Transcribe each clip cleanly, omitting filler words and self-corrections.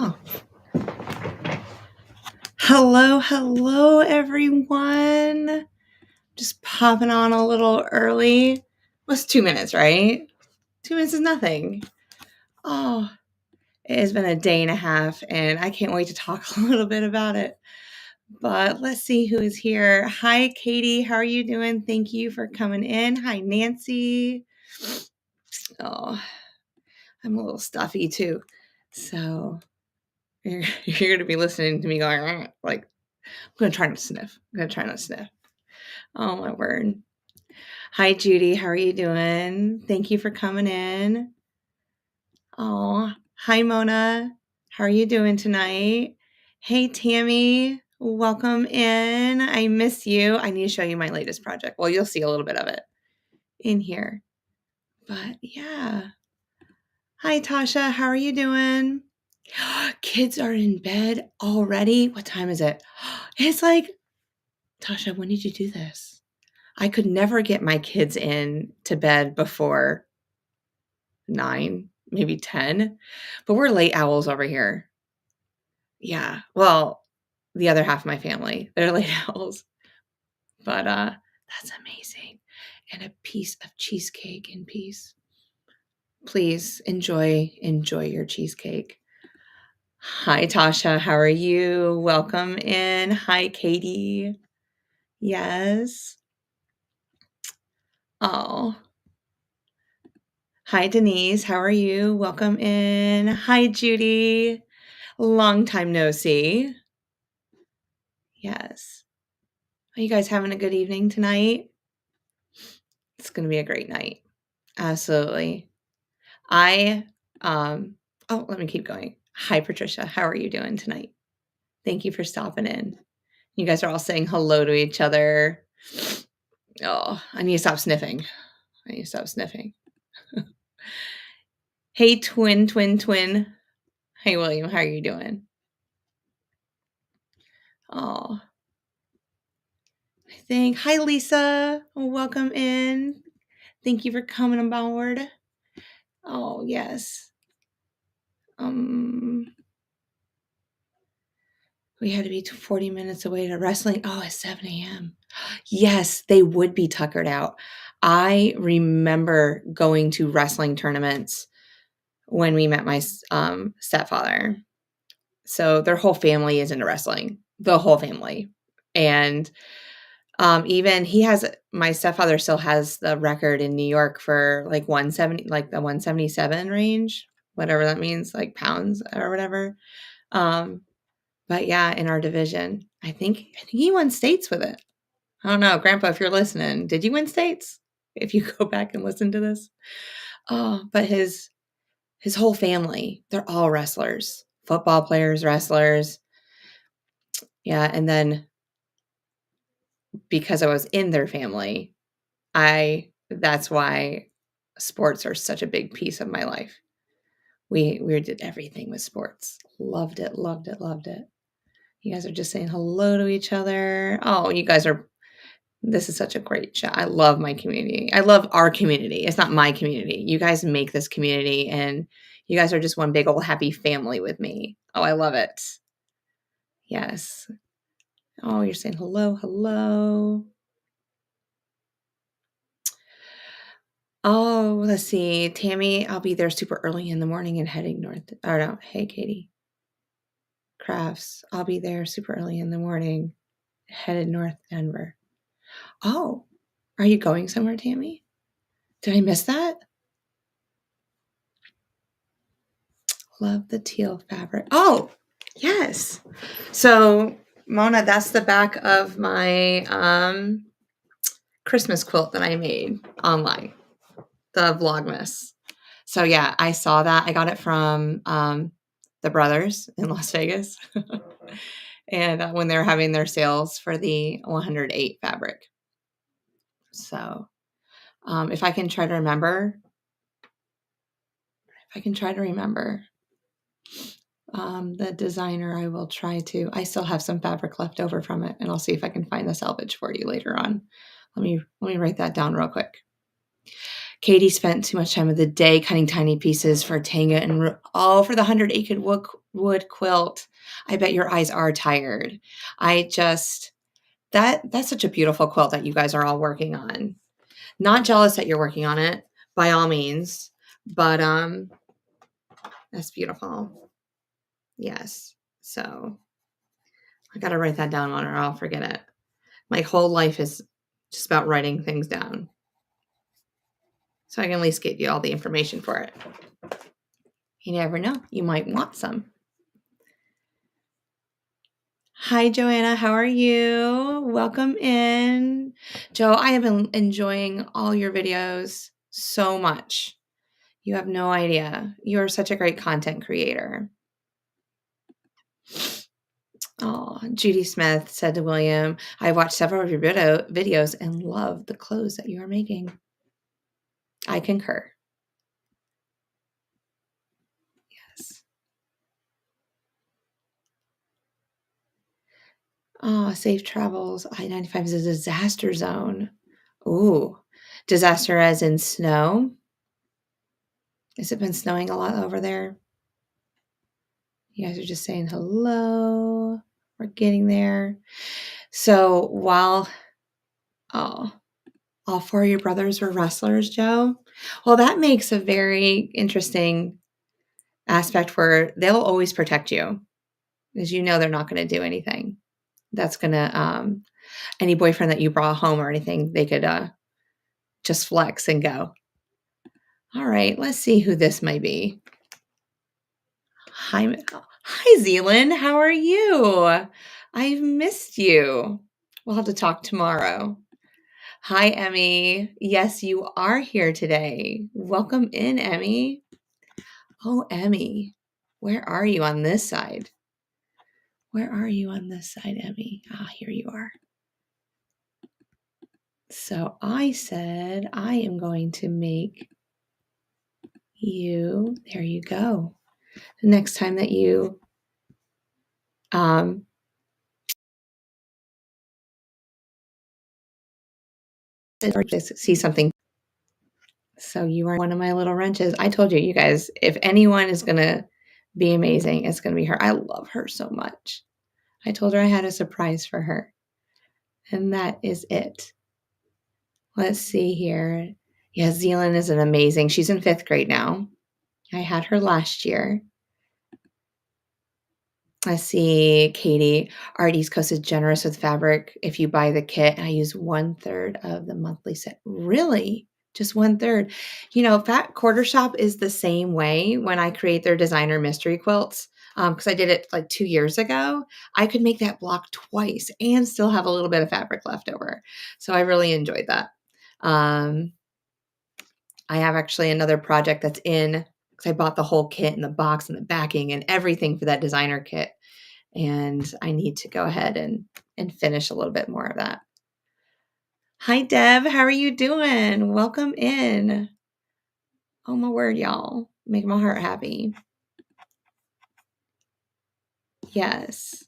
Oh, hello, everyone. Just popping on a little early. What's 2 minutes, right? 2 minutes is nothing. Oh, it has been a day and a half, and I can't wait to talk a little bit about it. But let's see who is here. Hi, Katie. How are you doing? Thank you for coming in. Hi, Nancy. Oh, I'm a little stuffy too. So you're going to be listening to me going, like, I'm going to try not to sniff. Oh, my word. Hi, Judy. How are you doing? Thank you for coming in. Oh, hi, Mona. How are you doing tonight? Hey, Tammy. Welcome in. I miss you. I need to show you my latest project. Well, you'll see a little bit of it in here. But yeah. Hi, Tasha. How are you doing? Kids are in bed already. What time is it? It's like, Tasha, when did you do this? I could never get my kids in to bed before 9, maybe 10, but we're late owls over here. Yeah. Well, the other half of my family, they're late owls, but that's amazing. And a piece of cheesecake in peace. Please enjoy your cheesecake. Hi, Tasha. How are you? Welcome in. Hi, Katie. Yes. Oh. Hi, Denise. How are you? Welcome in. Hi, Judy. Long time no see. Yes. Are you guys having a good evening tonight? It's going to be a great night. Absolutely. Let me keep going. Hi, Patricia. How are you doing tonight? Thank you for stopping in. You guys are all saying hello to each other. Oh, I need to stop sniffing. Hey, twin. Hey, William. How are you doing? Oh, hi, Lisa. Welcome in. Thank you for coming aboard. Oh, yes. We had to be 40 minutes away to wrestling. Oh, at 7 a.m. Yes, they would be tuckered out. I remember going to wrestling tournaments when we met my stepfather. So their whole family is into wrestling, the whole family. And even my stepfather still has the record in New York for like 170, like the 177 range, whatever that means, like pounds or whatever. But yeah, in our division, I think he won states with it. I don't know, Grandpa, if you're listening, did you win states? If you go back and listen to this. Oh, but his whole family, they're all wrestlers, football players, wrestlers. Yeah, and then because I was in their family, that's why sports are such a big piece of my life. We did everything with sports. Loved it. You guys are just saying hello to each other. Oh, this is such a great chat. I love my community. I love our community. It's not my community. You guys make this community, and you guys are just one big old happy family with me. Oh, I love it. Yes. Oh, you're saying hello. Oh, let's see. Tammy, I'll be there super early in the morning and heading north. Oh, no. Hey, Katie. Crafts, I'll be there super early in the morning, headed north Denver. Oh, are you going somewhere, Tammy? Did I miss that? Love the teal fabric. Oh, yes. So, Mona, that's the back of my Christmas quilt that I made online, the Vlogmas. So, yeah, I saw that. I got it from the Brothers in Las Vegas. And when they're having their sales for the 108 fabric. So, if I can try to remember, the designer, I will try to. I still have some fabric left over from it, and I'll see if I can find the salvage for you later on. Let me write that down real quick. Katie spent too much time of the day cutting tiny pieces for Tanga and for the 100 acre wood quilt. I bet your eyes are tired. That's such a beautiful quilt that you guys are all working on. Not jealous that you're working on it, by all means, but that's beautiful. Yes. So I got to write that down or I'll forget it. My whole life is just about writing things down. So I can at least give you all the information for it. You never know. You might want some. Hi, Joanna. How are you? Welcome in. Joe, I have been enjoying all your videos so much. You have no idea. You're such a great content creator. Oh, Judy Smith said to William, I watched several of your videos and love the clothes that you are making. I concur. Yes. Oh, safe travels. I-95 is a disaster zone. Ooh, disaster as in snow? Has it been snowing a lot over there? You guys are just saying hello. We're getting there. So while, all four of your brothers were wrestlers, Joe? Well, that makes a very interesting aspect where they'll always protect you because you know they're not going to do anything. That's going to, any boyfriend that you brought home or anything, they could just flex and go. All right, let's see who this might be. Hi, Zealand. How are you? I've missed you. We'll have to talk tomorrow. Hi, Emmy. Yes, you are here today. Welcome in, Emmy. Oh, Emmy, where are you on this side? Where are you on this side, Emmy? Ah, here you are. So I said I am going to make you, there you go. The next time that you see something. So you are one of my little wrenches. I told you, you guys, if anyone is going to be amazing, it's going to be her. I love her so much. I told her I had a surprise for her. And that is it. Let's see here. Yeah, Zealand is an amazing. She's in 5th grade now. I had her last year. I see Katie. Art East Coast is generous with fabric. If you buy the kit, I use 1/3 of the monthly set. Really? Just 1/3. You know, Fat Quarter Shop is the same way when I create their designer mystery quilts. Because I did it like 2 years ago. I could make that block twice and still have a little bit of fabric left over. So I really enjoyed that. I have actually another project that's in because I bought the whole kit and the box and the backing and everything for that designer kit. And I need to go ahead and finish a little bit more of that. Hi, Deb. How are you doing? Welcome in. Oh, my word, y'all. Make my heart happy. Yes.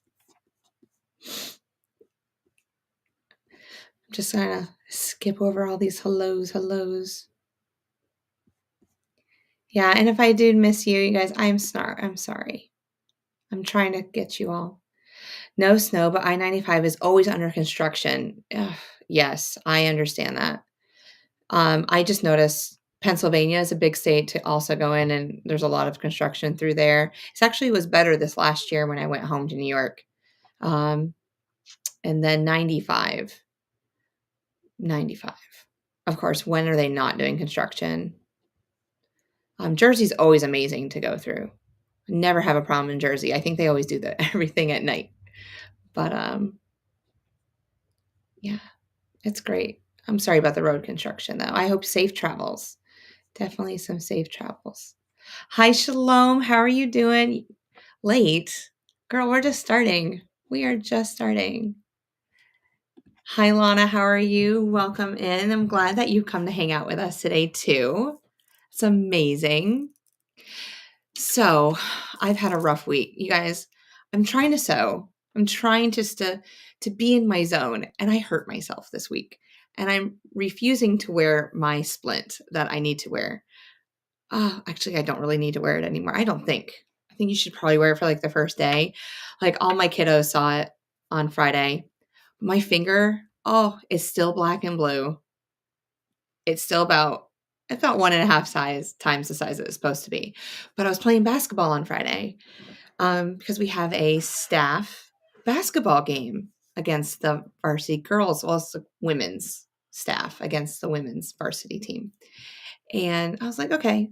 I'm just going to skip over all these hellos. Yeah, and if I did miss you, you guys, I'm sorry. I'm trying to get you all. No snow, but I-95 is always under construction. Ugh, yes, I understand that. I just noticed Pennsylvania is a big state to also go in, and there's a lot of construction through there. It actually was better this last year when I went home to New York. And then 95. Of course, when are they not doing construction? Jersey's always amazing to go through. Never have a problem in Jersey. I think they always do everything at night. But yeah, it's great. I'm sorry about the road construction, though. I hope safe travels. Definitely some safe travels. Hi, Shalom. How are you doing? Late? Girl, we're just starting. We are just starting. Hi, Lana. How are you? Welcome in. I'm glad that you've come to hang out with us today, too. It's amazing. So, I've had a rough week. You guys, I'm trying to sew. I'm trying just to be in my zone, and I hurt myself this week. and I'm refusing to wear my splint that I need to wear. Oh, actually, I don't really need to wear it anymore. I don't think. I think you should probably wear it for like the first day. Like all my kiddos saw it on Friday. My finger, oh, is still black and blue. It's still about 1.5 times the size it was supposed to be. But I was playing basketball on Friday because we have a staff basketball game against the varsity girls, well, it's the women's staff against the women's varsity team. And I was like, okay,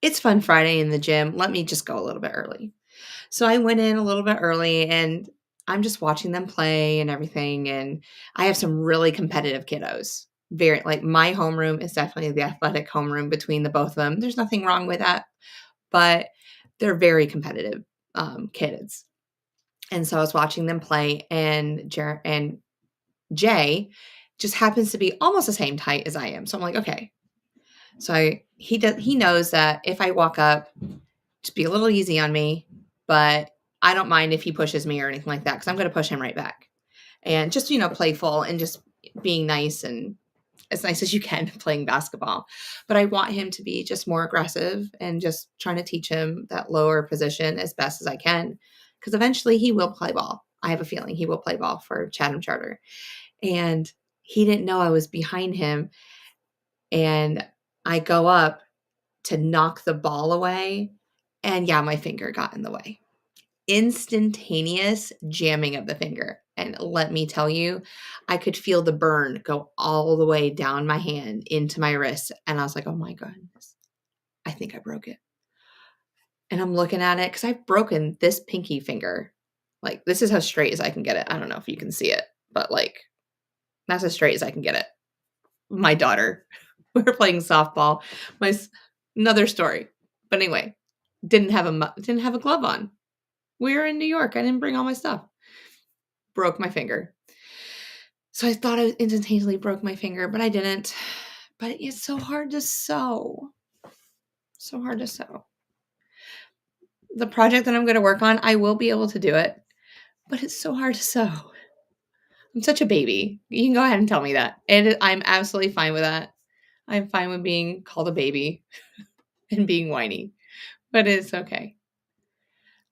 it's fun Friday in the gym. Let me just go a little bit early. So I went in a little bit early and I'm just watching them play and everything. And I have some really competitive kiddos. Very like my homeroom is definitely the athletic homeroom between the both of them. There's nothing wrong with that, but they're very competitive kids. And so I was watching them play, and Jay just happens to be almost the same height as I am. So I'm like, okay. So he knows that if I walk up, just be a little easy on me, but I don't mind if he pushes me or anything like that because I'm going to push him right back. And just, playful and just being nice and as nice as you can playing basketball. But I want him to be just more aggressive and just trying to teach him that lower position as best as I can because eventually he will play ball. I have a feeling he will play ball for Chatham Charter. And he didn't know I was behind him. And I go up to knock the ball away. And yeah, my finger got in the way. Instantaneous jamming of the finger. And let me tell you, I could feel the burn go all the way down my hand into my wrist. And I was like, oh my goodness, I think I broke it. And I'm looking at it because I've broken this pinky finger. Like, this is how straight as I can get it. I don't know if you can see it, but like, that's as straight as I can get it. My daughter, we were playing softball. Another story. But anyway, didn't have a glove on. We were in New York. I didn't bring all my stuff. Broke my finger. So I thought I instantaneously broke my finger, but I didn't. But it's so hard to sew. So hard to sew. The project that I'm going to work on, I will be able to do it, but it's so hard to sew. I'm such a baby. You can go ahead and tell me that. And I'm absolutely fine with that. I'm fine with being called a baby and being whiny, but it's okay.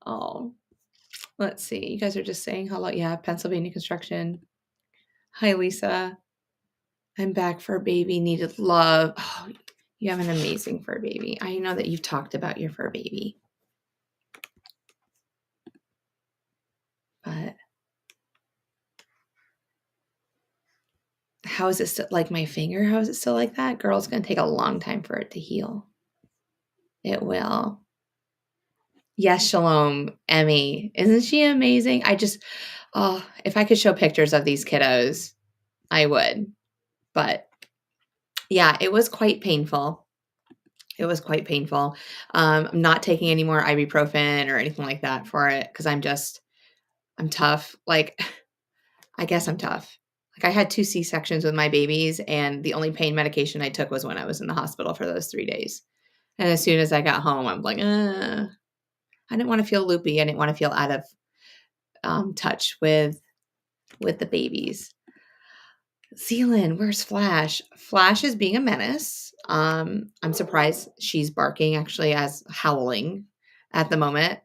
Oh, let's see. You guys are just saying hello. Yeah, Pennsylvania construction. Hi, Lisa. I'm back for a baby. Needed love. Oh, you have an amazing fur baby. I know that you've talked about your fur baby. But how is it still like my finger? How is it still like that? Girl, it's going to take a long time for it to heal. It will. Yes, Shalom, Emmy. Isn't she amazing? If I could show pictures of these kiddos, I would. But yeah, it was quite painful. It was quite painful. I'm not taking any more ibuprofen or anything like that for it because I'm tough. Like, I guess I'm tough. Like, I had 2 C-sections with my babies, and the only pain medication I took was when I was in the hospital for those 3 days. And as soon as I got home, I'm like, I didn't want to feel loopy. I didn't want to feel out of touch with the babies. Zealand, where's Flash? Flash is being a menace. I'm surprised she's barking actually as howling at the moment.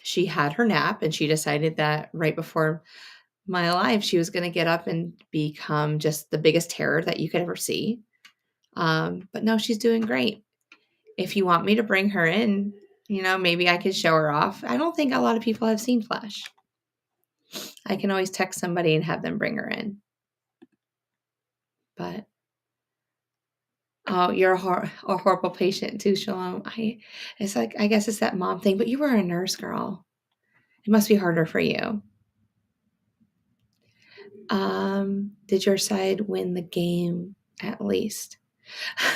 She had her nap and she decided that right before my life, she was going to get up and become just the biggest terror that you could ever see. But no, she's doing great. If you want me to bring her in, maybe I could show her off. I don't think a lot of people have seen Flash. I can always text somebody and have them bring her in. But, oh, you're a horrible patient too, Shalom. I guess it's that mom thing, but you were a nurse, girl. It must be harder for you. Did your side win the game at least?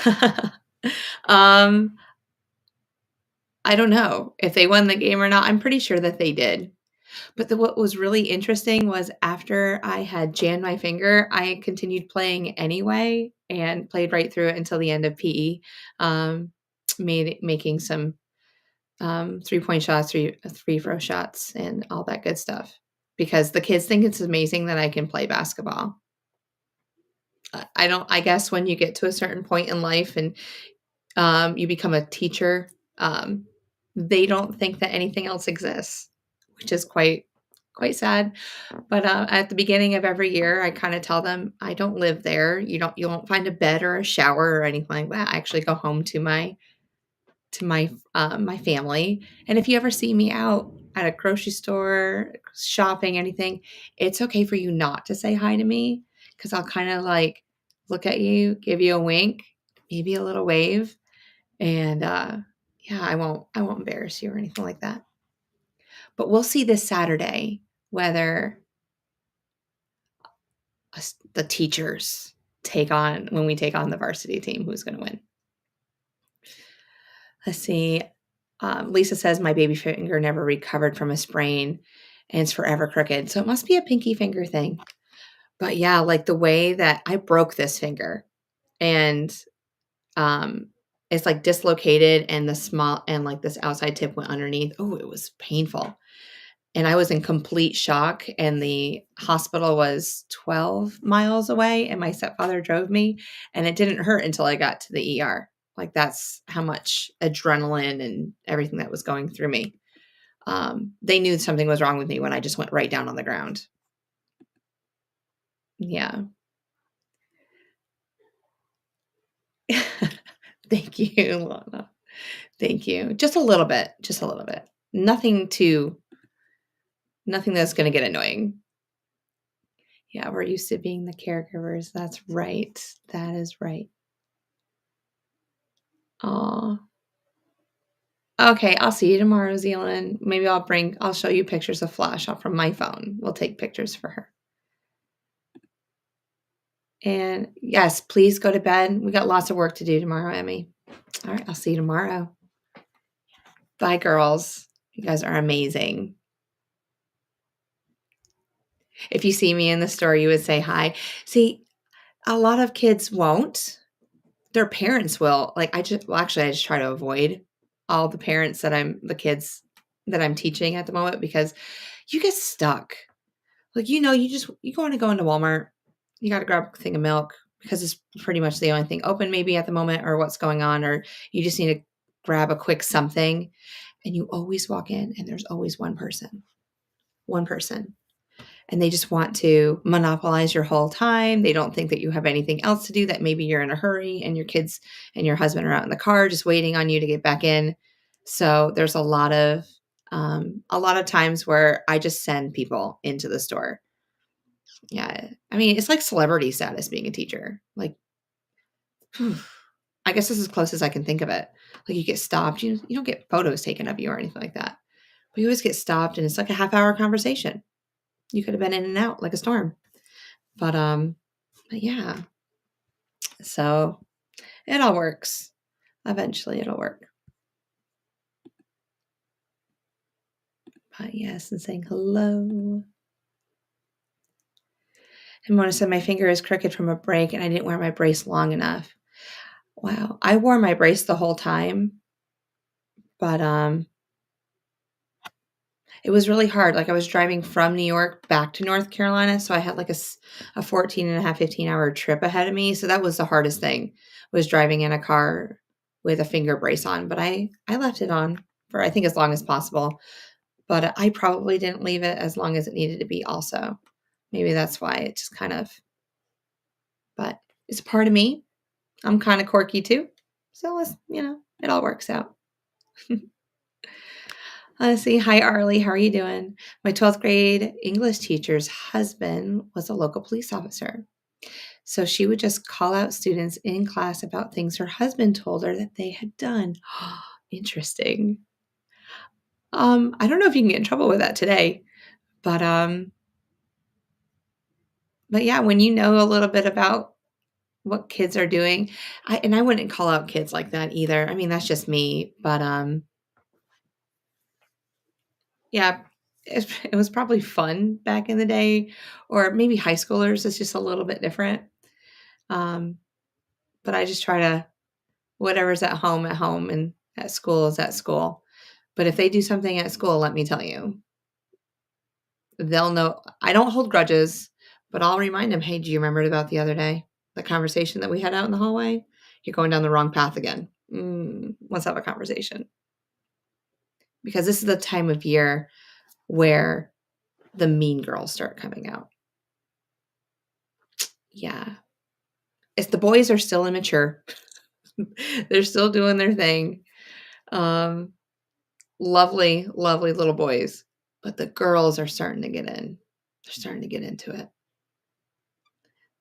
I don't know if they won the game or not. I'm pretty sure that they did. But what was really interesting was after I had jammed my finger, I continued playing anyway and played right through it until the end of PE, making some 3-point shots, free throw shots, and all that good stuff. Because the kids think it's amazing that I can play basketball. I guess when you get to a certain point in life and you become a teacher, um, they don't think that anything else exists, which is quite sad. But at the beginning of every year, I kind of tell them I don't live there. You won't find a bed or a shower or anything like that. I actually go home to my family. And if you ever see me out at a grocery store, shopping, anything, it's okay for you not to say hi to me because I'll kind of like look at you, give you a wink, maybe a little wave, and yeah, I won't embarrass you or anything like that. But we'll see this Saturday whether the teachers take on when we take on the varsity team, who's going to win. Let's see. Lisa says my baby finger never recovered from a sprain and it's forever crooked. So it must be a pinky finger thing. But yeah, like the way that I broke this finger and um it's like dislocated and the small and like this outside tip went underneath. Oh, it was painful. And I was in complete shock and the hospital was 12 miles away and my stepfather drove me and it didn't hurt until I got to the ER. Like that's how much adrenaline and everything that was going through me. They knew something was wrong with me when I just went right down on the ground. Yeah. Thank you, Lana. Thank you. Just a little bit. Just a little bit. Nothing that's going to get annoying. Yeah, we're used to being the caregivers. That's right. That is right. Aw. Okay, I'll see you tomorrow, Zealand. Maybe I'll show you pictures of Flash up from my phone. We'll take pictures for her. And yes, please go to bed. We got lots of work to do tomorrow, Emmy. All right, I'll see you tomorrow. Bye, girls. You guys are amazing. If you see me in the store, you would say hi. See, a lot of kids won't. Their parents will. Like I just try to avoid all the the kids that I'm teaching at the moment because you get stuck. Like you want to go into Walmart, you got to grab a thing of milk because it's pretty much the only thing open maybe at the moment or what's going on, or you just need to grab a quick something, and you always walk in and there's always one person, and they just want to monopolize your whole time. They don't think that you have anything else to do, that maybe you're in a hurry and your kids and your husband are out in the car just waiting on you to get back in. So there's a lot of times where I just send people into the store. Yeah. I mean, it's like celebrity status being a teacher. Like, whew, I guess this is as close as I can think of it. Like you get stopped, you don't get photos taken of you or anything like that. But you always get stopped and it's like a half-hour conversation. You could have been in and out like a storm. But yeah. So it all works. Eventually it'll work. But yes, and saying hello. And Mona said, my finger is crooked from a break and I didn't wear my brace long enough. Wow. I wore my brace the whole time. But it was really hard. Like I was driving from New York back to North Carolina. So I had like a 14 and a half, 15-hour trip ahead of me. So that was the hardest thing, was driving in a car with a finger brace on. But I left it on for, I think, as long as possible. But I probably didn't leave it as long as it needed to be also. Maybe that's why it just kind of, but it's part of me. I'm kind of quirky too. So it all works out. Let's see. Hi, Arlie. How are you doing? My 12th grade English teacher's husband was a local police officer. So she would just call out students in class about things her husband told her that they had done. Interesting. I don't know if you can get in trouble with that today, but yeah, when you know a little bit about what kids are doing, I wouldn't call out kids like that either. I mean, that's just me, but yeah, it was probably fun back in the day, or maybe high schoolers is just a little bit different. But I just try to, whatever's at home, and at school is at school. But if they do something at school, let me tell you, they'll know. I don't hold grudges, but I'll remind them, hey, do you remember about the other day? The conversation that we had out in the hallway, you're going down the wrong path again. Let's have a conversation. Because this is the time of year where the mean girls start coming out. Yeah. It's the boys are still immature. They're still doing their thing. Lovely, lovely little boys. But the girls are starting to get in. They're starting to get into it.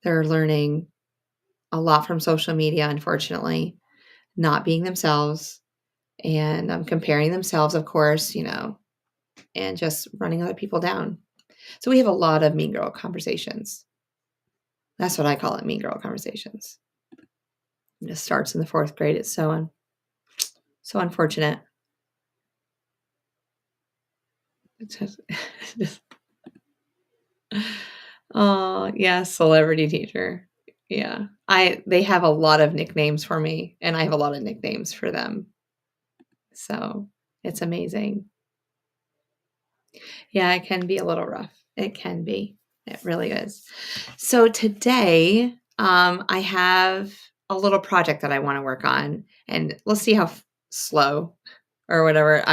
They're learning a lot from social media, unfortunately, not being themselves and comparing themselves, of course, and just running other people down. So we have a lot of mean girl conversations. That's what I call it, mean girl conversations. It starts in the 4th grade. It's so unfortunate. It's just oh, yeah, celebrity teacher. Yeah. They have a lot of nicknames for me, and I have a lot of nicknames for them. So it's amazing. Yeah, it can be a little rough. It can be. It really is. So today, I have a little project that I want to work on, and we'll see how slow or whatever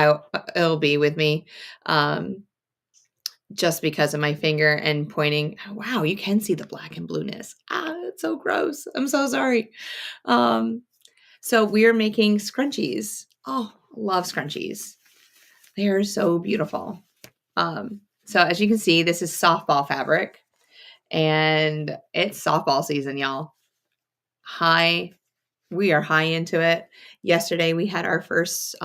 it'll be with me. Just because of my finger and pointing. Wow, you can see the black and blueness. It's so gross. I'm so sorry. So we're making scrunchies. Oh, love scrunchies. They are so beautiful. So as you can see, this is softball fabric, and it's softball season, y'all. We are high into it. Yesterday we had our first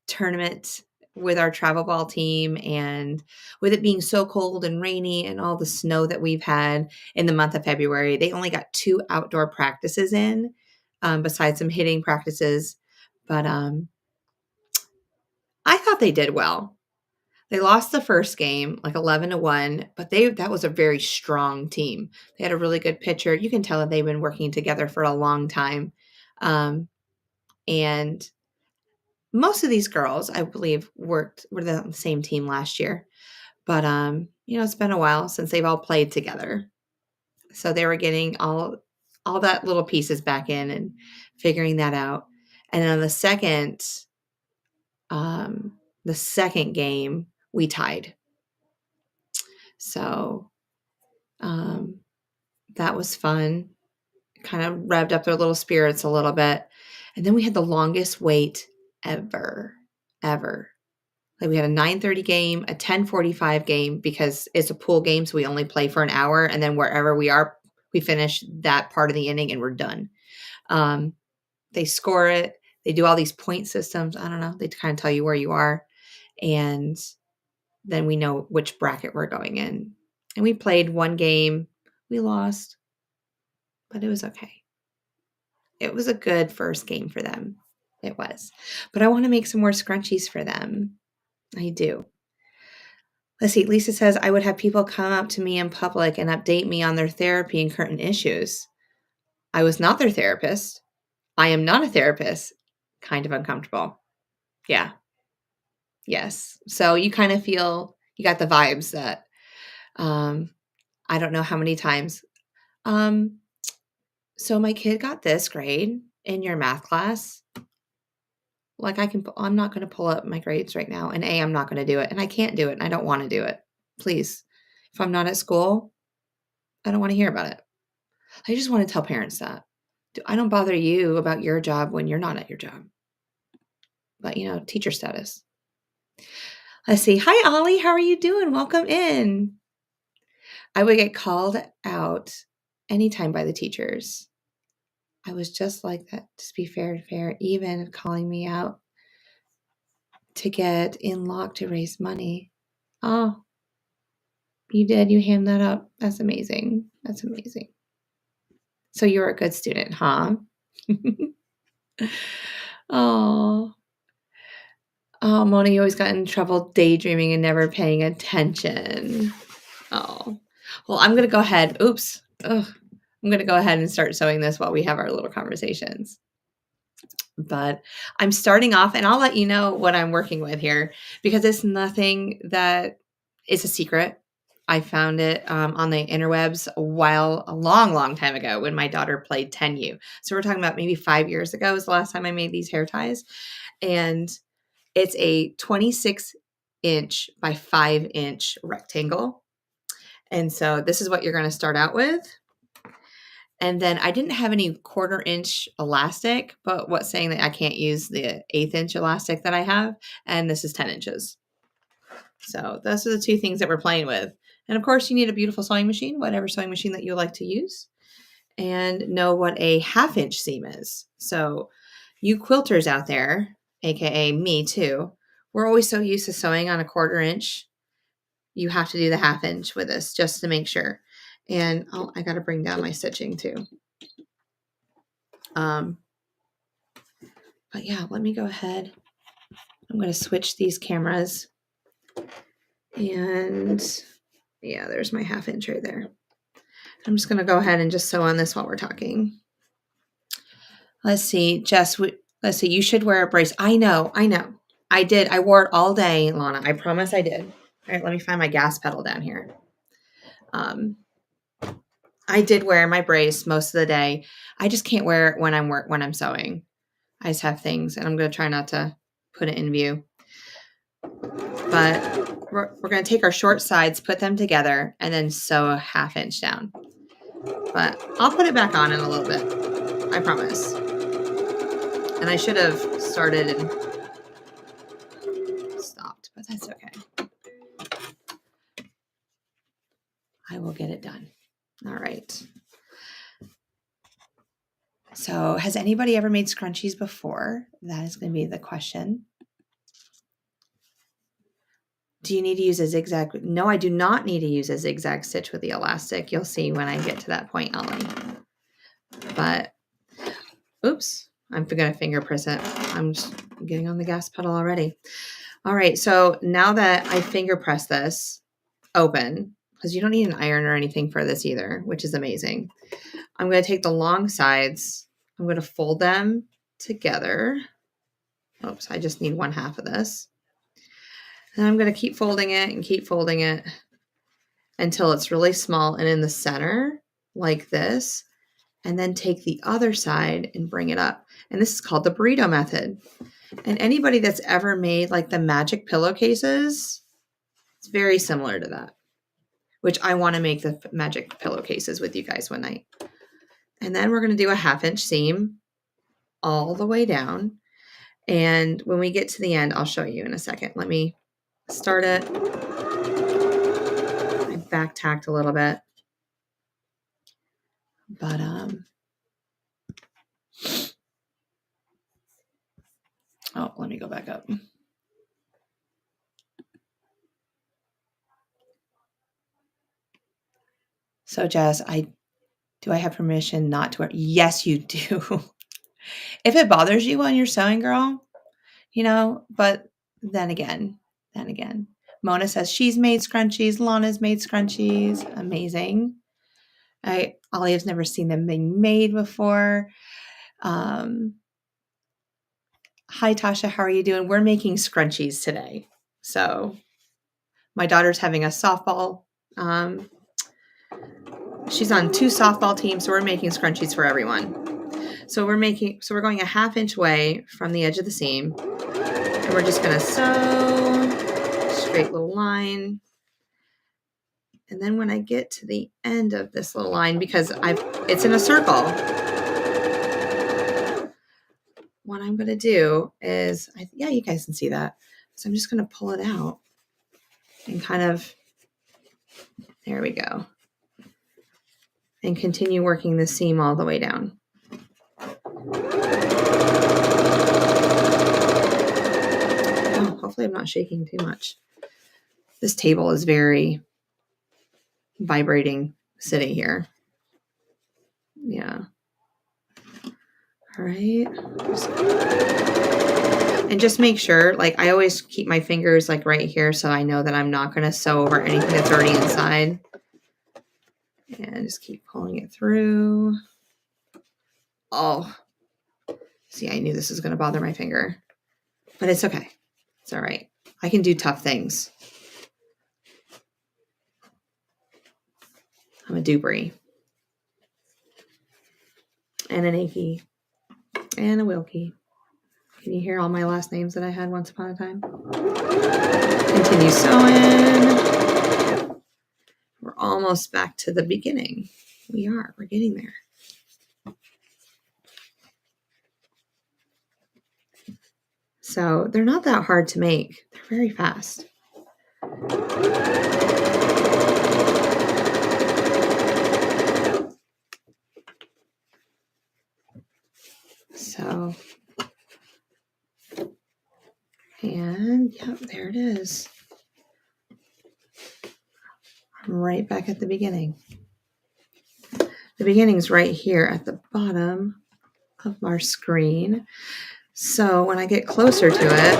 tournament with our travel ball team, and with it being so cold and rainy and all the snow that we've had in the month of February, they only got 2 outdoor practices in, besides some hitting practices. But I thought they did well. They lost the first game, like 11-1, but that was a very strong team. They had a really good pitcher. You can tell that they've been working together for a long time. And most of these girls, I believe, were on the same team last year. But it's been a while since they've all played together. So they were getting all that little pieces back in and figuring that out. And then the second game, we tied. So that was fun. Kind of revved up their little spirits a little bit. And then we had the longest wait ever. Like we had a 9:30 game, a 10:45 game, because it's a pool game, so we only play for an hour, and then wherever we are, we finish that part of the inning and we're done. They score it. They do all these point systems. I don't know. They kind of tell you where you are, and then we know which bracket we're going in. And we played one game. We lost, but it was okay. It was a good first game for them. It was. But I want to make some more scrunchies for them. I do. Let's see. Lisa says, I would have people come up to me in public and update me on their therapy and current issues. I was not their therapist. I am not a therapist. Kind of uncomfortable. Yeah. Yes. So you kind of feel, you got the vibes that, I don't know how many times. So my kid got this grade in your math class. Like I'm not going to pull up my grades right now. And I'm not going to do it. And I can't do it. And I don't want to do it. Please. If I'm not at school, I don't want to hear about it. I just want to tell parents that. I don't bother you about your job when you're not at your job. But, teacher status. Let's see. Hi, Ollie. How are you doing? Welcome in. I would get called out anytime by the teachers. I was just like that, to be fair, even calling me out to get in lock to raise money. Oh, you did? You hand that up? That's amazing. That's amazing. So you're a good student, huh? Oh, Mona, you always got in trouble daydreaming and never paying attention. Oh, well, I'm going to go ahead. Oops. Ugh. I'm going to go ahead and start sewing this while we have our little conversations. But I'm starting off, and I'll let you know what I'm working with here, because it's nothing that is a secret. I found it on the interwebs a long time ago when my daughter played 10U. So we're talking about maybe 5 years ago was the last time I made these hair ties. And it's a 26-inch by 5-inch rectangle. And so this is what you're going to start out with. And then I didn't have any 1/4-inch elastic, but what's saying that I can't use the 1/8-inch elastic that I have? And this is 10 inches. So those are the two things that we're playing with. And of course, you need a beautiful sewing machine, whatever sewing machine that you like to use, and know what a 1/2-inch seam is. So you quilters out there, aka me too, we're always so used to sewing on a 1/4-inch. You have to do the 1/2-inch with this just to make sure. And I got to bring down my stitching too. But yeah, let me go ahead. I'm going to switch these cameras. And yeah, there's my 1/2-inch right there. I'm just going to go ahead and just sew on this while we're talking. Let's see, Jess, let's see, you should wear a brace. I know. I did. I wore it all day, Lana. I promise I did. All right, let me find my gas pedal down here. I did wear my brace most of the day. I just can't wear it when I'm sewing. I just have things, and I'm going to try not to put it in view. But we're going to take our short sides, put them together, and then sew a 1/2-inch down. But I'll put it back on in a little bit. I promise. And I should have started and stopped, but that's okay. I will get it done. All right. So has anybody ever made scrunchies before? That is going to be the question. Do you need to use a zigzag? No, I do not need to use a zigzag stitch with the elastic. You'll see when I get to that point, Ollie. But, oops, I'm going to finger press it. I'm just getting on the gas pedal already. All right, so now that I finger press this open, because you don't need an iron or anything for this either, which is amazing. I'm going to take the long sides. I'm going to fold them together. Oops, I just need 1/2 of this. And I'm going to keep folding it until it's really small and in the center like this. And then take the other side and bring it up. And this is called the burrito method. And anybody that's ever made like the magic pillowcases, it's very similar to that, which I want to make the magic pillowcases with you guys one night. And then we're going to do a 1/2-inch seam all the way down. And when we get to the end, I'll show you in a second. Let me start it. I back tacked a little bit. But oh, let me go back up. So Jess, do I have permission not to wear? Yes, you do. If it bothers you when you're sewing, girl, but then again, Mona says she's made scrunchies. Lana's made scrunchies. Amazing. Olive's never seen them being made before. Hi, Tasha. How are you doing? We're making scrunchies today. So my daughter's having a softball. She's on 2 softball teams, so we're making scrunchies for everyone. So we're going a 1/2-inch way from the edge of the seam, and we're just going to sew straight little line. And then when I get to the end of this little line, because it's in a circle, what I'm going to do is, you guys can see that. So I'm just going to pull it out and kind of, there we go. And continue working the seam all the way down. Oh, hopefully I'm not shaking too much. This table is very vibrating sitting here. Yeah. All right. And just make sure, like I always keep my fingers like right here so I know that I'm not going to sew over anything that's already inside. And just keep pulling it through. Oh, see, I knew this was going to bother my finger, but it's okay. It's all right. I can do tough things. a Dubry. And an Akey. And a Wilkie. Can you hear all my last names that I had once upon a time? Continue sewing. We're almost back to the beginning. We're getting there. So they're not that hard to make. They're very fast. So, and yep, there it is. I'm right back at the beginning. The beginning's right here at the bottom of our screen. So when I get closer to it,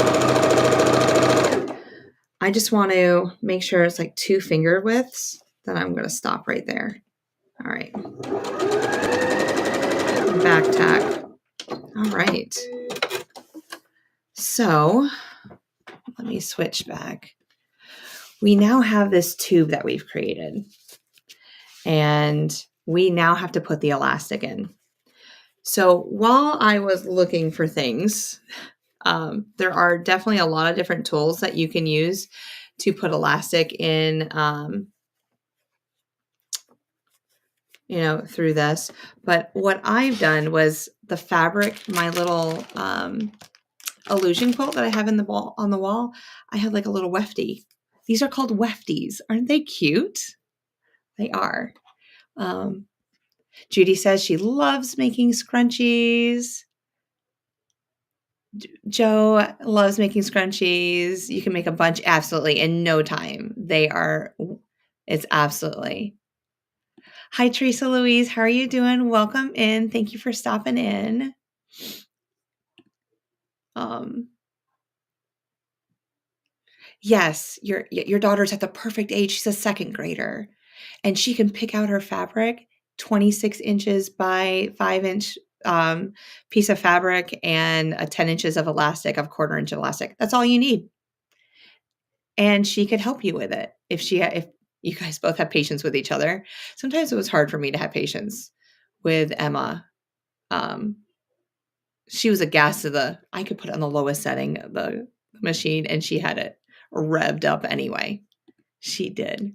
I just want to make sure it's like 2 finger widths. Then I'm going to stop right there. All right. Back tack. All right. So let me switch back. We now have this tube that we've created. And we now have to put the elastic in. So while I was looking for things, there are definitely a lot of different tools that you can use to put elastic in, through this. But what I've done was the fabric, my little illusion quilt that I have on the wall, I have like a little wefty. These are called wefties. Aren't they cute? They are. Judy says she loves making scrunchies. Joe loves making scrunchies. You can make a bunch absolutely in no time. It's absolutely. Hi, Teresa Louise. How are you doing? Welcome in. Thank you for stopping in. Yes, your daughter's at the perfect age. She's a 2nd grader. And she can pick out her fabric, 26 inches by 5-inch piece of fabric and 10 inches of elastic, of 1/4 inch elastic. That's all you need. And she could help you with it if you guys both have patience with each other. Sometimes it was hard for me to have patience with Emma. She was aghast I could put it on the lowest setting of the machine and she had it revved up anyway. She did.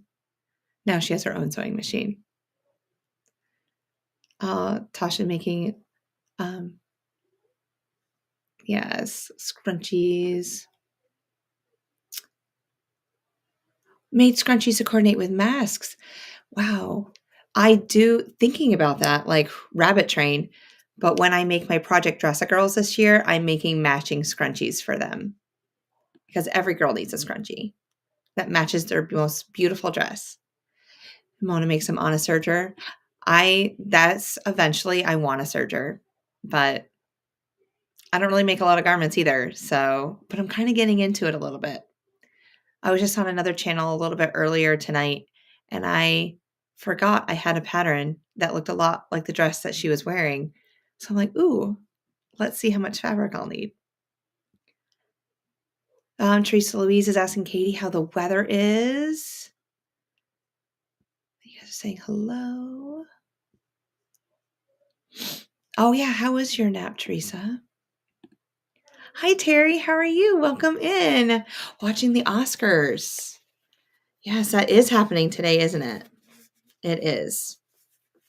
Now she has her own sewing machine. Tasha making, yes, scrunchies. Made scrunchies to coordinate with masks. Wow. I do thinking about that, like rabbit train. But when I make my Project Dress-A-Girls this year, I'm making matching scrunchies for them. Because every girl needs a scrunchie that matches their most beautiful dress. I want to make some on a serger. Eventually I want a serger, but I don't really make a lot of garments either. But I'm kind of getting into it a little bit. I was just on another channel a little bit earlier tonight and I forgot I had a pattern that looked a lot like the dress that she was wearing. So I'm like, ooh, let's see how much fabric I'll need. Teresa Louise is asking Katie how the weather is. You guys are saying hello. Oh yeah, how was your nap, Teresa? Hi, Terry. How are you? Welcome in. Watching the Oscars. Yes, that is happening today, isn't it? It is.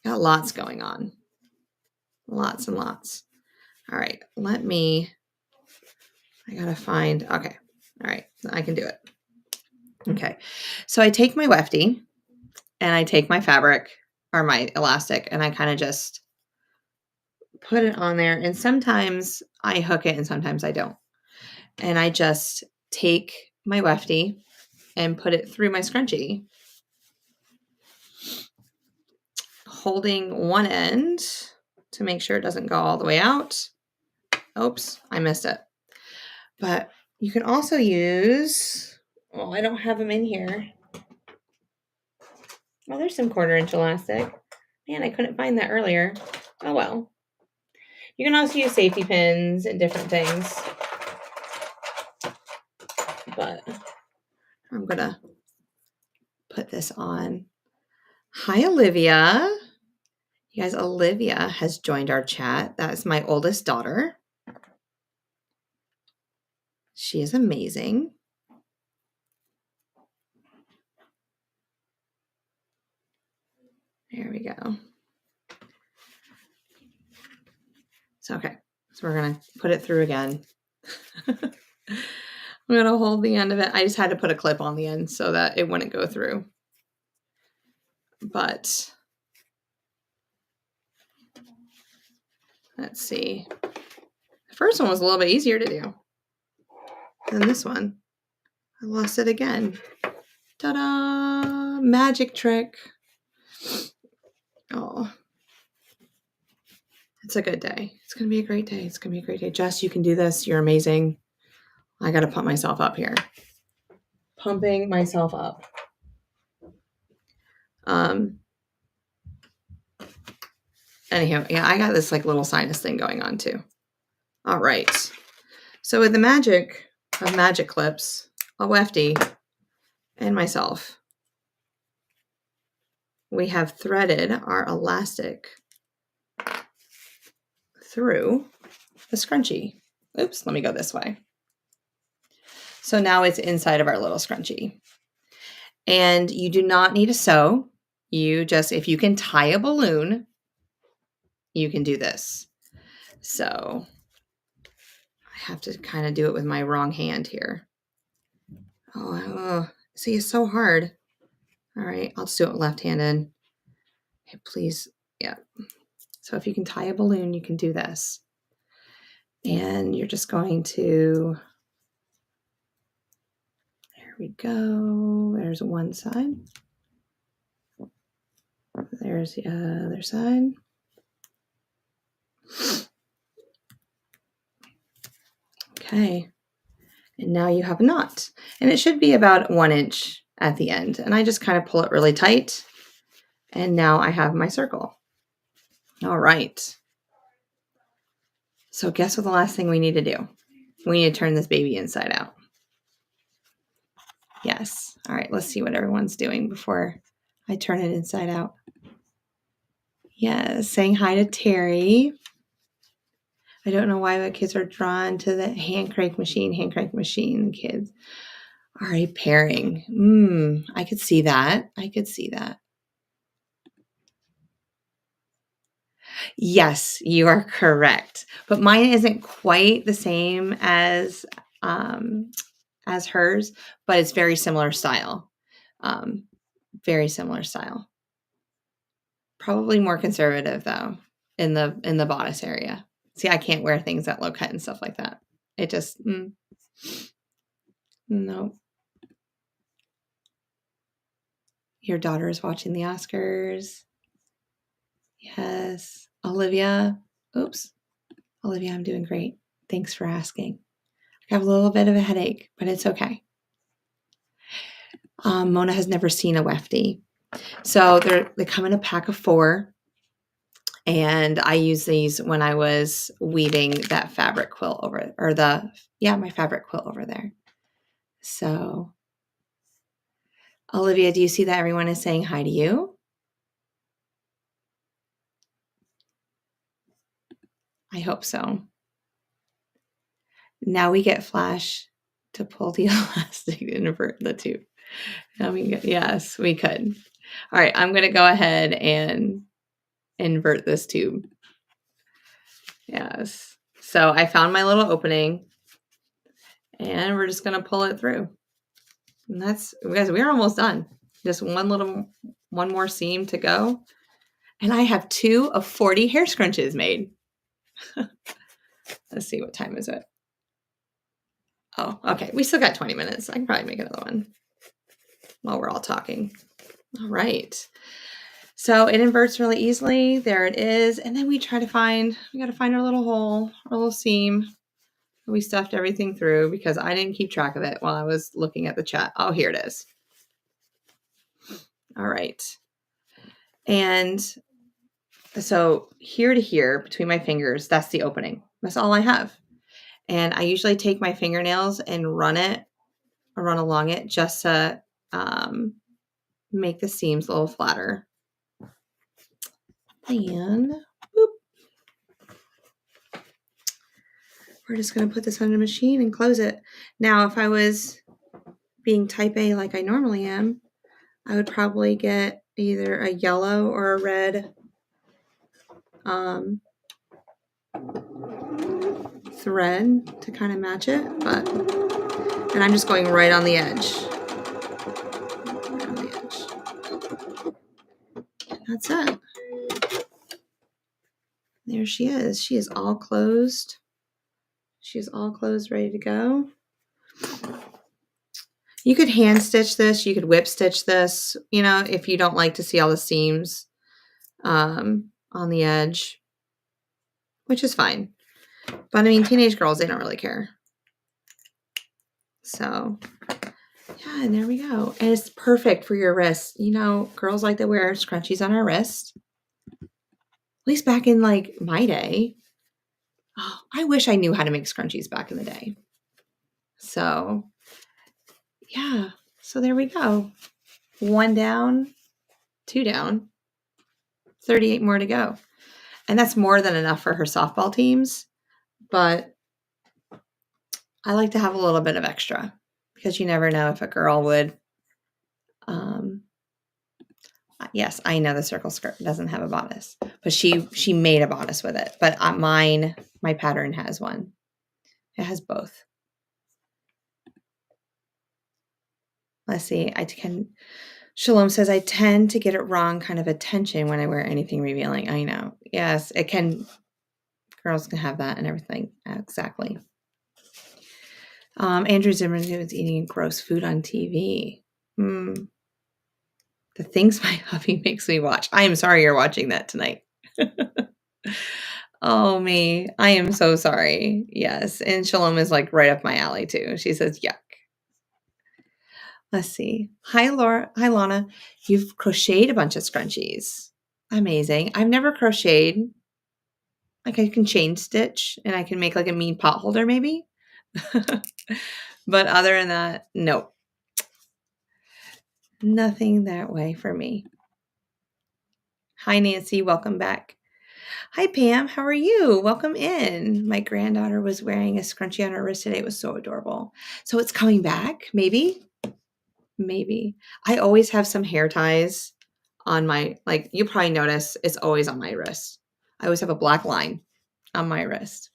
Got lots going on. Lots and lots. All right. I gotta find, okay. All right. I can do it. Okay. So I take my wefty and I take my fabric or my elastic and I kind of just put it on there. And sometimes I hook it and sometimes I don't. And I just take my wefty and put it through my scrunchie, holding one end to make sure it doesn't go all the way out. Oops, I missed it. But you can also use, I don't have them in here. Oh, there's some 1/4 inch elastic. Man, I couldn't find that earlier. Oh, well. You can also use safety pins and different things. But I'm going to put this on. Hi, Olivia. You guys, Olivia has joined our chat. That is my oldest daughter. She is amazing. There we go. So, okay. So we're going to put it through again. I'm going to hold the end of it. I just had to put a clip on the end so that it wouldn't go through. But let's see. The first one was a little bit easier to do than this one. I lost it again. Ta-da! Magic trick. Oh, it's a good day. It's going to be a great day. It's going to be a great day. Jess, you can do this. You're amazing. I got to pump myself up here. Pumping myself up. Anyhow, yeah, I got this like little sinus thing going on too. All right. So with the magic of magic clips, a Wefty, and myself, we have threaded our elastic through the scrunchie. Oops, let me go this way. So now it's inside of our little scrunchie. And you do not need to sew. You just, if you can tie a balloon, you can do this. So I have to kind of do it with my wrong hand here. Oh, see, it's so hard. All right, I'll just do it left-handed. Okay, please, yeah. So if you can tie a balloon, you can do this. And you're just going to, there we go. There's one side. There's the other side. Okay. And now you have a knot. And it should be about 1 inch at the end. And I just kind of pull it really tight. And now I have my circle. All right. So guess what the last thing we need to do? We need to turn this baby inside out. Yes. All right, let's see what everyone's doing before I turn it inside out. Yes, saying hi to Terry. I don't know why the kids are drawn to the hand crank machine. The kids are a pairing. I could see that. Yes, you are correct. But mine isn't quite the same as hers, but it's very similar style. Very similar style. Probably more conservative though in the bodice area. See, I can't wear things that low cut and stuff like that. It just no. Your daughter is watching the Oscars. Yes, Olivia. Oops, Olivia, I'm doing great. Thanks for asking. I have a little bit of a headache, but it's okay. Mona has never seen a Wefty. So they come in a pack of 4. And I use these when I was weaving that fabric quilt over, or my fabric quilt over there. So, Olivia, do you see that everyone is saying hi to you? I hope so. Now we get Flash to pull the elastic and invert the tube. Yes, we could. All right, I'm going to go ahead and invert this tube. Yes. So I found my little opening and we're just going to pull it through. And that's, guys, we're almost done. Just one more seam to go. And I have 2 of 40 hair scrunches made. Let's see, what time is it? Oh, okay. We still got 20 minutes. I can probably make another one while we're all talking. All right. So it inverts really easily. There it is. And then we got to find our little hole, our little seam. We stuffed everything through because I didn't keep track of it while I was looking at the chat. Oh, here it is. All right. And so here to here between my fingers, that's the opening. That's all I have. And I usually take my fingernails and run along it just to make the seams a little flatter. And boop. We're just going to put this on the machine and close it. Now, if I was being type A like I normally am, I would probably get either a yellow or a red thread to kind of match it, and I'm just going right on the edge. Right on the edge. And that's it. There she is. She is all closed. She's all closed, ready to go. You could hand stitch this. You could whip stitch this, if you don't like to see all the seams on the edge, which is fine. But I mean, teenage girls, they don't really care. So yeah, and there we go. And it's perfect for your wrist. Girls like to wear scrunchies on our wrist. At least back in like my day. Oh, I wish I knew how to make scrunchies back in the day. So yeah, so there we go. 1 down, 2 down, 38 more to go. And that's more than enough for her softball teams. But I like to have a little bit of extra because you never know if a girl would. Yes, I know the circle skirt doesn't have a bodice, but she made a bodice with it. But my pattern has one. It has both. Let's see. Shalom says, I tend to get it wrong kind of attention when I wear anything revealing. I know. Yes, it can. Girls can have that and everything. Exactly. Andrew Zimmerman is eating gross food on TV. The things my hubby makes me watch. I am sorry you're watching that tonight. Oh, me. I am so sorry. Yes. And Shalom is like right up my alley too. She says, yuck. Let's see. Hi, Laura. Hi, Lana. You've crocheted a bunch of scrunchies. Amazing. I've never crocheted. Like I can chain stitch and I can make like a mean pot holder maybe. But other than that, nope. Nothing that way for me. Hi, Nancy. Welcome back. Hi, Pam. How are you? Welcome in. My granddaughter was wearing a scrunchie on her wrist today. It was so adorable. So it's coming back, maybe. I always have some hair ties on my, like you probably notice, it's always on my wrist. I always have a black line on my wrist.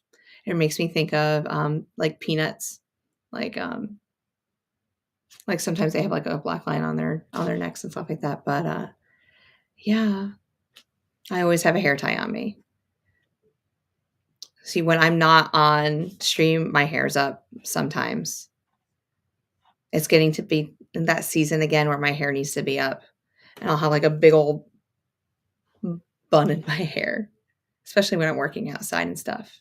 It makes me think of like Peanuts, like sometimes they have like a black line on their necks and stuff like that. But yeah, I always have a hair tie on me. See, when I'm not on stream, my hair's up sometimes. It's getting to be in that season again where my hair needs to be up. And I'll have like a big old bun in my hair, especially when I'm working outside and stuff.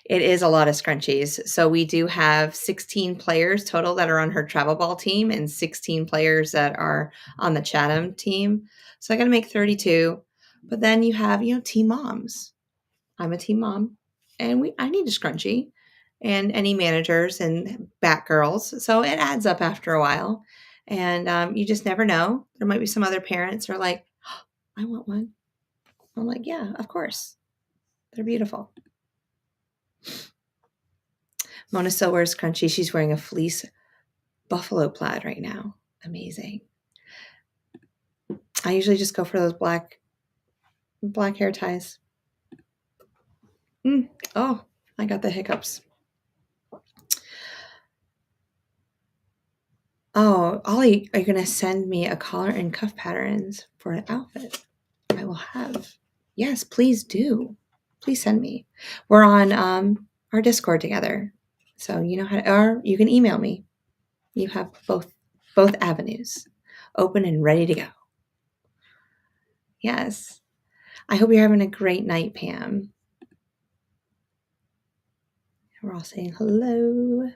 It is a lot of scrunchies. So we do have 16 players total that are on her travel ball team and 16 players that are on the Chatham team. So I got to make 32. But then you have, team moms. I'm a team mom and I need a scrunchie and any managers and bat girls. So it adds up after a while. And you just never know. There might be some other parents who are like, oh, I want one. I'm like, yeah, of course. They're beautiful. Mona still wears scrunchie. She's wearing a fleece buffalo plaid right now. Amazing. I usually just go for those black hair ties. Oh, I got the hiccups. Oh, Ollie, are you going to send me a collar and cuff patterns for an outfit? I will have. Yes, please do. Please send me. We're on our Discord together. So you know how to, or you can email me. You have both avenues open and ready to go. Yes. I hope you're having a great night, Pam. We're all saying hello.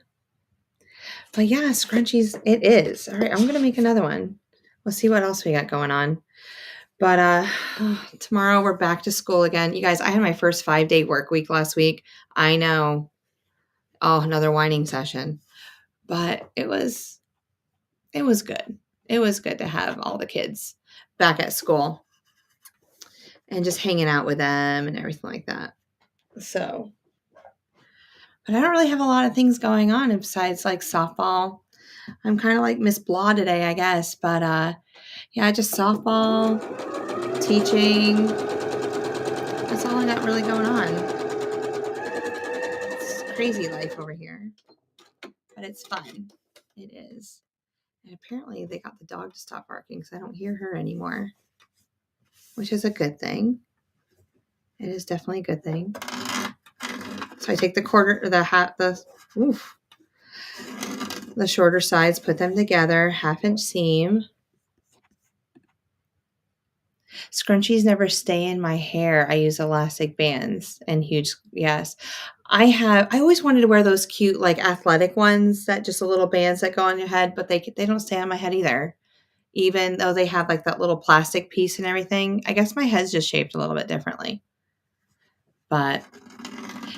But yeah, scrunchies, it is. All right, I'm going to make another one. We'll see what else we got going on. But tomorrow we're back to school again. You guys, I had my first 5-day work week last week. I know. Oh, another whining session. But it was good. It was good to have all the kids back at school. and just hanging out with them and everything like that. So, but I don't really have a lot of things going on besides like softball. I'm kind of like Miss Blah today, I guess. But yeah, just softball, teaching. That's all I got really going on. It's crazy life over here, but it's fun. It is. And apparently they got the dog to stop barking because I don't hear her anymore, which is a good thing. It is definitely a good thing. So I take the the shorter sides, put them together, 1/2 inch seam. Scrunchies never stay in my hair. I use elastic bands and huge, yes. I always wanted to wear those cute, like athletic ones that just a little bands that go on your head, but they don't stay on my head either. Even though they have like that little plastic piece and everything. I guess my head's just shaped a little bit differently. But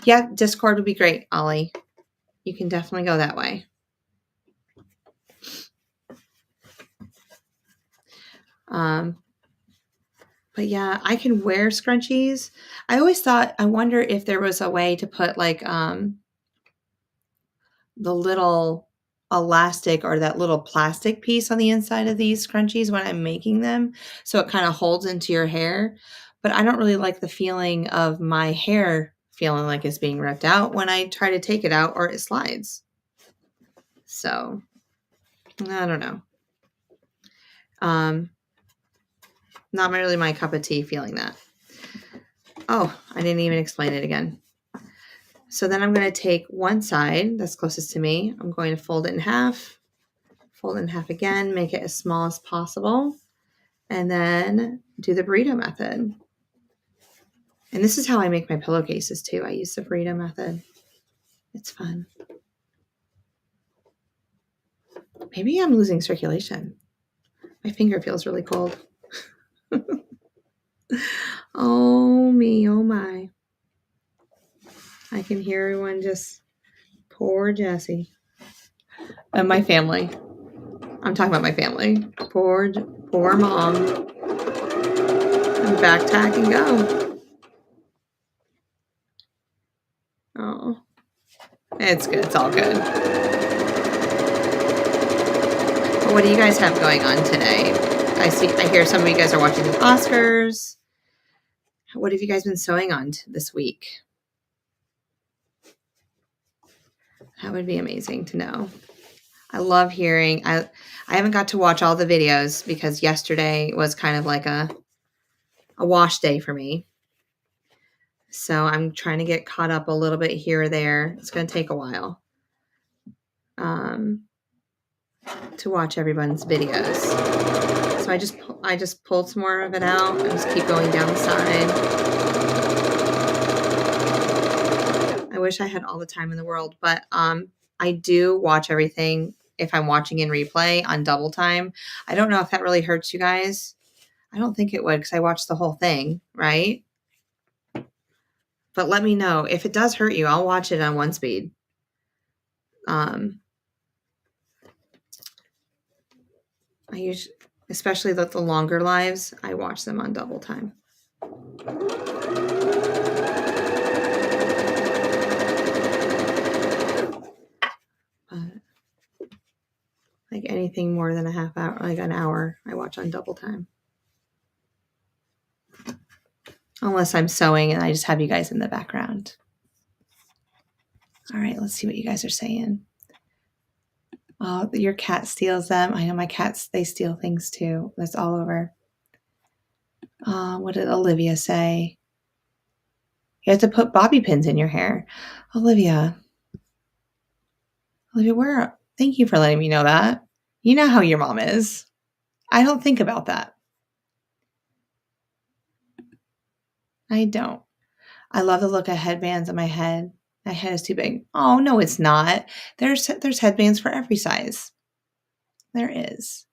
yeah, Discord would be great, Ollie. You can definitely go that way. But yeah, I can wear scrunchies. I always thought, I wonder if there was a way to put like the little elastic or that little plastic piece on the inside of these scrunchies when I'm making them, so it kind of holds into your hair. But I don't really like the feeling of my hair feeling like it's being ripped out when I try to take it out or it slides. So I don't know. Not really my cup of tea feeling that. Oh, I didn't even explain it again. So then I'm going to take one side that's closest to me. I'm going to fold it in half again, make it as small as possible, and then do the burrito method. And this is how I make my pillowcases too. I use the burrito method. It's fun. Maybe I'm losing circulation. My finger feels really cold. Oh me, oh my. I can hear everyone just, poor Jessie. And my family. I'm talking about my family. Poor mom. And back tack and go. Oh. It's good. It's all good. But what do you guys have going on today? I hear some of you guys are watching the Oscars. What have you guys been sewing on this week? That would be amazing to know. I love hearing. I haven't got to watch all the videos because yesterday was kind of like a wash day for me. So I'm trying to get caught up a little bit here or there. It's going to take a while to watch everyone's videos. So I just pulled some more of it out and just keep going down the side. I wish I had all the time in the world, but I do watch everything if I'm watching in replay on double time. I don't know if that really hurts you guys. I don't think it would because I watched the whole thing, right? But let me know. If it does hurt you, I'll watch it on one speed. I usually, especially the longer lives, I watch them on double time. Like anything more than a half hour, like an hour, I watch on double time. Unless I'm sewing and I just have you guys in the background. All right, let's see what you guys are saying. Oh, your cat steals them. I know my cats, they steal things too. That's all over. What did Olivia say? You have to put bobby pins in your hair. Olivia, thank you for letting me know that. You know how your mom is. I don't think about that. I don't. I love the look of headbands on my head. My head is too big. Oh, no, it's not. There's headbands for every size. There is.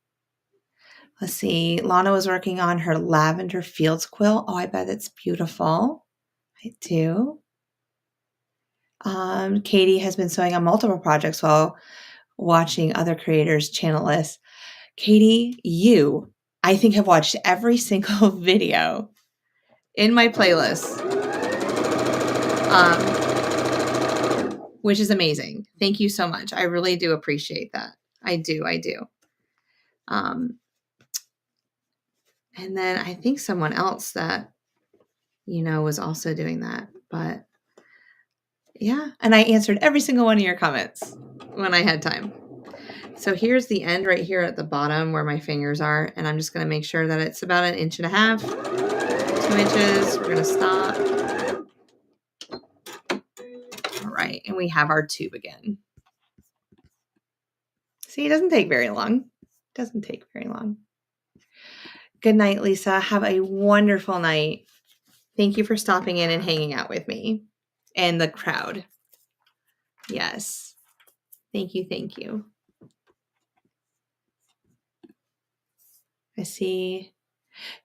Let's see. Lana was working on her lavender fields quilt. Oh, I bet it's beautiful. I do. Katie has been sewing on multiple projects while watching other creators' channel lists. Katie, I think have watched every single video in my playlist, which is amazing. Thank you so much. I really do appreciate that. I do. And then I think someone else that, was also doing that. But yeah, and I answered every single one of your comments when I had time. So here's the end right here at the bottom where my fingers are. And I'm just going to make sure that it's about 1.5 inches, 2 inches. We're going to stop. All right. And we have our tube again. See, it doesn't take very long. Good night, Lisa. Have a wonderful night. Thank you for stopping in and hanging out with me and the crowd. Yes. Thank you. I see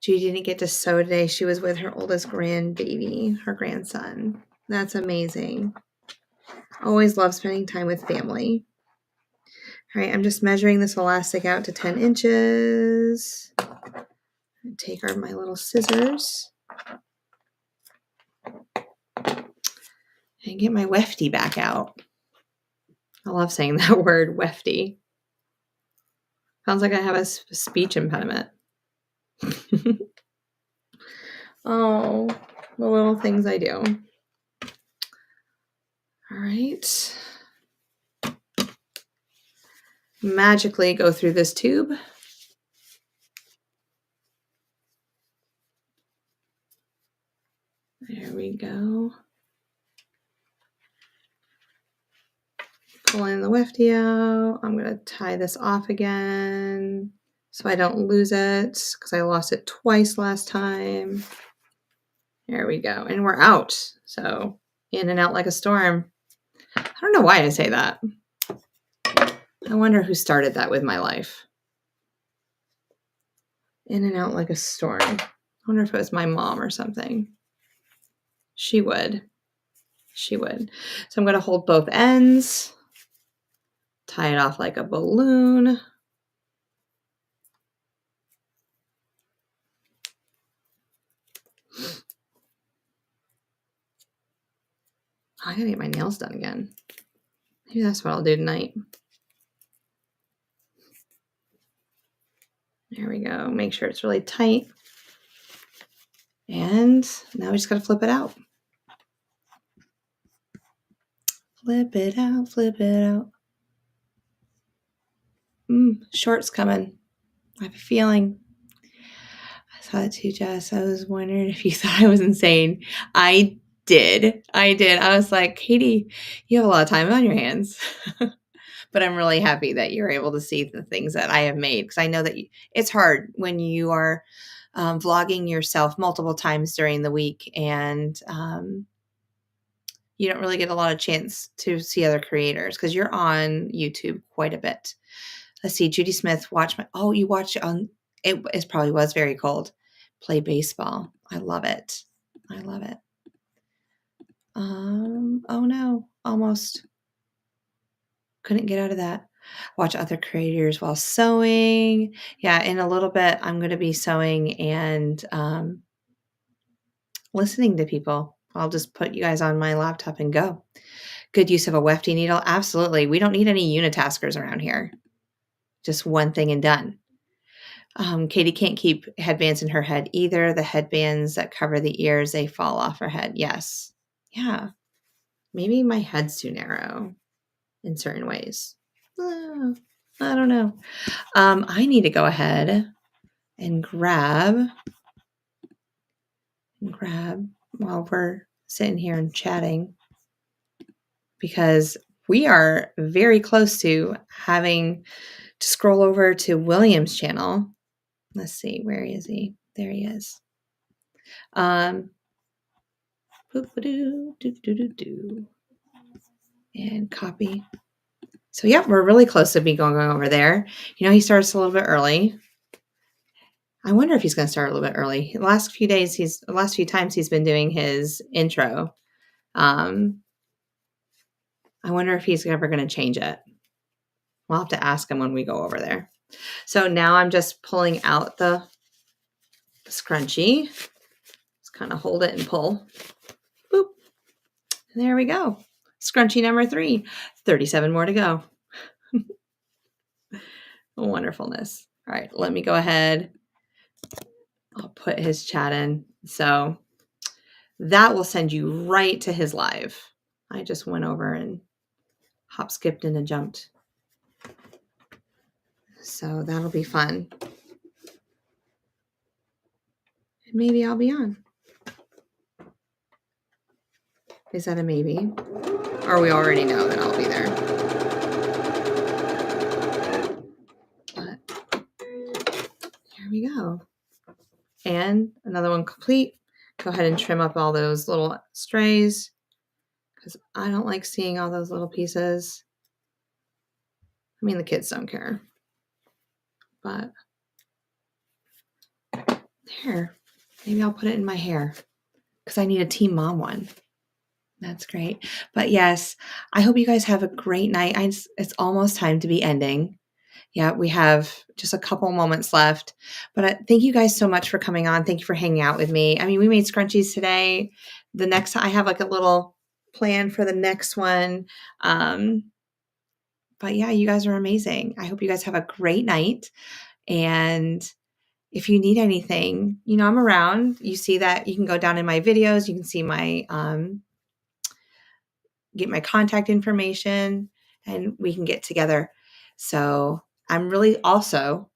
Judy didn't get to sew today. She was with her oldest grandbaby, her grandson. That's amazing. Always love spending time with family. All right, I'm just measuring this elastic out to 10 inches. Take my little scissors and get my wefty back out. I love saying that word, wefty. Sounds like I have a speech impediment. Oh, the little things I do. All right. Magically go through this tube. There we go. Pulling the wefty out. I'm going to tie this off again so I don't lose it because I lost it twice last time. There we go. And we're out. So in and out like a storm. I don't know why I say that. I wonder who started that with my life. In and out like a storm. I wonder if it was my mom or something. She would. So I'm going to hold both ends. Tie it off like a balloon. I gotta get my nails done again. Maybe that's what I'll do tonight. There we go. Make sure it's really tight. And now we just gotta flip it out. Flip it out. Short's coming. I have a feeling. I saw it too, Jess. I was wondering if you thought I was insane. I did. I was like, Katie, you have a lot of time on your hands. But I'm really happy that you're able to see the things that I have made because I know that it's hard when you are vlogging yourself multiple times during the week and you don't really get a lot of chance to see other creators because you're on YouTube quite a bit. Let's see, Judy Smith, you watched it on, it probably was very cold. Play baseball. I love it. Oh no, almost. Couldn't get out of that. Watch other creators while sewing. Yeah, in a little bit, I'm going to be sewing and listening to people. I'll just put you guys on my laptop and go. Good use of a wefty needle. Absolutely. We don't need any unitaskers around here. Just one thing and done. Katie can't keep headbands in her head either. The headbands that cover the ears, they fall off her head. Yes. Yeah. Maybe my head's too narrow in certain ways. I don't know. I need to go ahead and grab while we're sitting here and chatting because we are very close to having to scroll over to William's channel. Let's see, where is he? There he is. And copy. So yeah, we're really close to be going over there. He starts a little bit early. I wonder if he's going to start a little bit early. The last few times he's been doing his intro. I wonder if he's ever going to change it. We'll have to ask him when we go over there. So now I'm just pulling out the scrunchie. It's Just kind of hold it and pull. Boop. And there we go. Scrunchie number 3. 37 more to go. Wonderfulness. All right, let me go ahead. I'll put his chat in. So that will send you right to his live. I just went over and hop, skipped, and jumped. So that'll be fun. And maybe I'll be on. Is that a maybe? Or we already know that I'll be there. But here we go. And another one complete. Go ahead and trim up all those little strays because I don't like seeing all those little pieces. I mean, the kids don't care. But there. Maybe I'll put it in my hair because I need a Team Mom one. That's great. But yes, I hope you guys have a great night. It's almost time to be ending. Yeah, we have just a couple moments left. But thank you guys so much for coming on. Thank you for hanging out with me. I mean, we made scrunchies today. The next, I have like a little plan for the next one. But yeah, you guys are amazing. I hope you guys have a great night. And if you need anything, you know, I'm around. You see that you can go down in my videos. You can see my, get my contact information and we can get together. So I'm really also,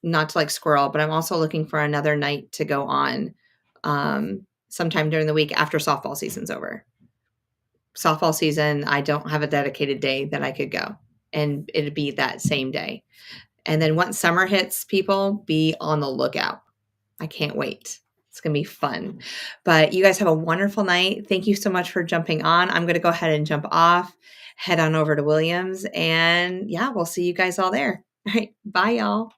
not to like squirrel, but I'm also looking for another night to go on sometime during the week after softball season's over. Softball season, I don't have a dedicated day that I could go, and it'd be that same day. And then once summer hits, people, be on the lookout. I can't wait. It's going to be fun. But you guys have a wonderful night. Thank you so much for jumping on. I'm going to go ahead and jump off, head on over to Williams, and yeah, we'll see you guys all there. All right. Bye, y'all.